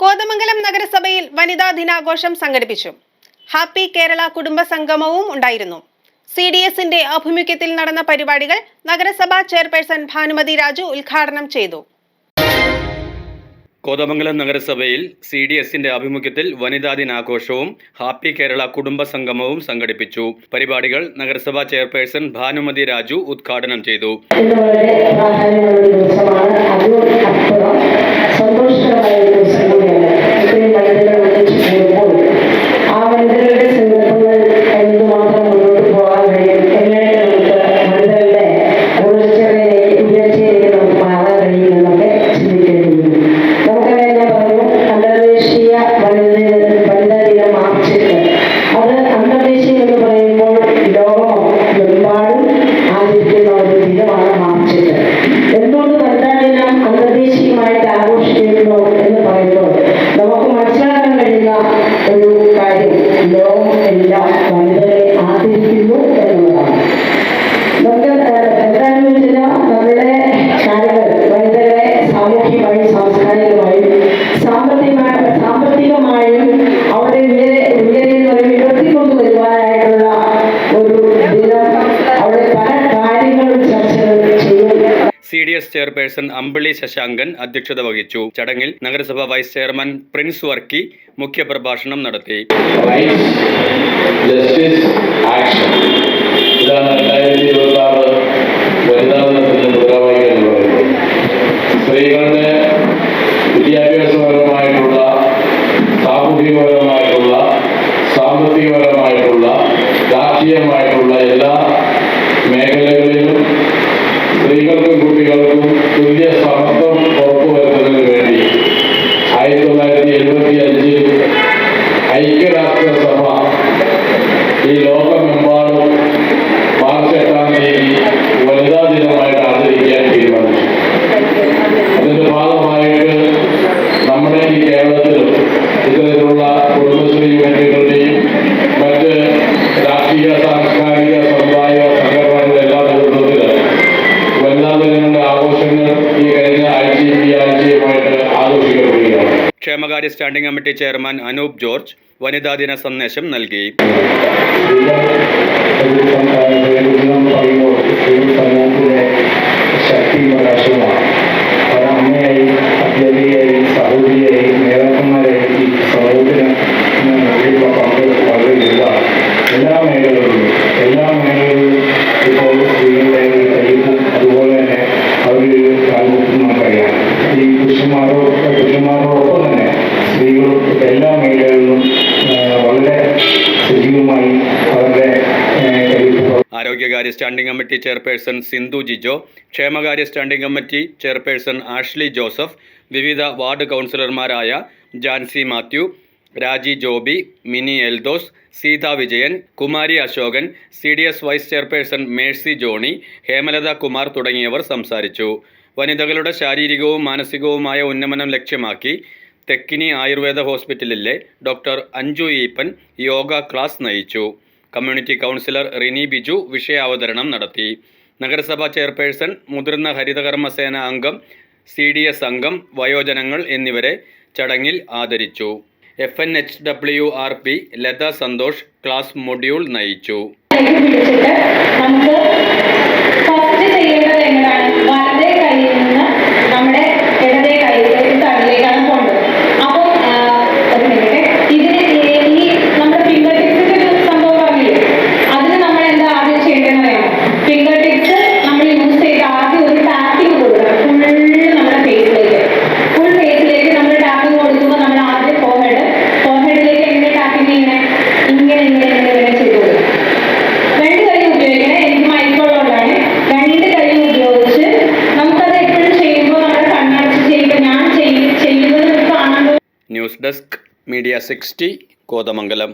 കോതമംഗലം നഗരസഭയിൽ വനിതാ ദിനാഘോഷം സംഘടിപ്പിച്ചു. ഹാപ്പി കേരള കുടുംബ സംഗമവും ഉണ്ടായിരുന്നു. CDSന്റെ ആഭിമുഖ്യത്തിൽ നടന്ന പരിപാടികൾ നഗരസഭാ ചെയർപേഴ്സൺ ഭാനുമതി രാജു ഉദ്ഘാടനം ചെയ്തു. കോതമംഗലം നഗരസഭയിൽ CDSന്റെ ആഭിമുഖ്യത്തിൽ വനിതാ ദിനാഘോഷവും ഹാപ്പി കേരള കുടുംബ സംഗമവും സംഘടിപ്പിച്ചു. പരിപാടികൾ നഗരസഭാ ചെയർപേഴ്സൺ ഭാനുമതി രാജു ഉദ്ഘാടനം ചെയ്തു. CDS ചെയർപേഴ്സൺ അമ്പിളി ശശാങ്കൻ അധ്യക്ഷത വഹിച്ചു. ചടങ്ങിൽ നഗരസഭ വൈസ് ചെയർമാൻ പ്രിൻസ് വർക്കി മുഖ്യപ്രഭാഷണം നടത്തി. സ്ത്രീകളുടെ വിദ്യാഭ്യാസപരമായിട്ടുള്ള, സാമൂഹികപരമായിട്ടുള്ള, സാമ്പത്തികപരമായിട്ടുള്ള, രാഷ്ട്രീയമായിട്ടുള്ള എല്ലാ മേഖലകളിലും സ്ത്രീകൾക്കും കുട്ടികൾക്കും തുല്യ സമത്വം ഉറപ്പുവരുത്തുന്നതിന് വേണ്ടി 1975 ഐക്യരാഷ്ട്രസഭ ഈ ലോകമെമ്പാടും മാർച്ച് 8-ാം തീയതി വനിതാ ദിനമായിട്ട് ആചരിക്കാൻ തീരുമാനിച്ചു. അതിന്റെ ഭാഗമായിട്ട് നമ്മുടെ ഈ കേരളത്തിലും ഇത്തരത്തിലുള്ള കുടുംബശ്രീ യൂണിറ്റുകളുടെയും മറ്റ് രാഷ്ട്രീയ, സാംസ്കാരിക, സമുദായ സംഘടനകളുടെ എല്ലാ നേതൃത്വത്തിലും വനിതാ ദിനങ്ങളുടെ ആഘോഷങ്ങൾ ഈ കഴിഞ്ഞ ആഴ്ചയുമായിട്ട് ആഘോഷിക്കപ്പെടുകയാണ്. ക്ഷേമകാര്യ standing committee chairman Anoop George വനിതാ ദിന സന്ദേശം നൽകി. ശക്തി പ്രകാശമാണ്. അമ്മയായി, അധ്യാപികയായി, സഹോദരിയായി, നേതാക്കന്മാരായി ഈ സമൂഹത്തിന് പങ്ക് വളരെ വലുതാണ്. എല്ലാ മേഖലകളിലും ഇപ്പോൾ സ്ത്രീകളുടെ കഴിവും അതുപോലെ തന്നെ അവരൊരു കാൽമുട്ടും നമുക്കറിയാം. ഈ പുരുഷന്മാരോടൊപ്പം തന്നെ സ്ത്രീകളും എല്ലാ മേഖലകളിലും വളരെ സജീവമായി അവരുടെ ആരോഗ്യകാര്യ standing committee chairperson Sindhu Jijo, ക്ഷേമകാര്യ standing committee chairperson Ashley Joseph, വിവിധ വാർഡ് കൗൺസിലർമാരായ Jancy Mathew, Raji Joby, Mini Eldhose, Seetha Vijayan, Kumari Ashokan, CDS vice chairperson Mercy Johny, Hemalatha Kumar തുടങ്ങിയവർ സംസാരിച്ചു. വനിതകളുടെ ശാരീരികവും മാനസികവുമായ ഉന്നമനം ലക്ഷ്യമാക്കി തെക്കിനി ആയുർവേദ ഹോസ്പിറ്റലിലെ ഡോക്ടർ അഞ്ജു ഈപ്പൻ യോഗ ക്ലാസ് നയിച്ചു. കമ്മ്യൂണിറ്റി കൗൺസിലർ റിനി ബിജു വിഷയാവതരണം നടത്തി. നഗരസഭാ ചെയർപേഴ്സൺ, മുതിർന്ന ഹരിതകർമ്മസേന അംഗം, CDS അംഗം, വയോജനങ്ങൾ എന്നിവരെ ചടങ്ങിൽ ആദരിച്ചു. FNHWRP Latha Santhosh class module നയിച്ചു. News desk media 60 Kothamangalam.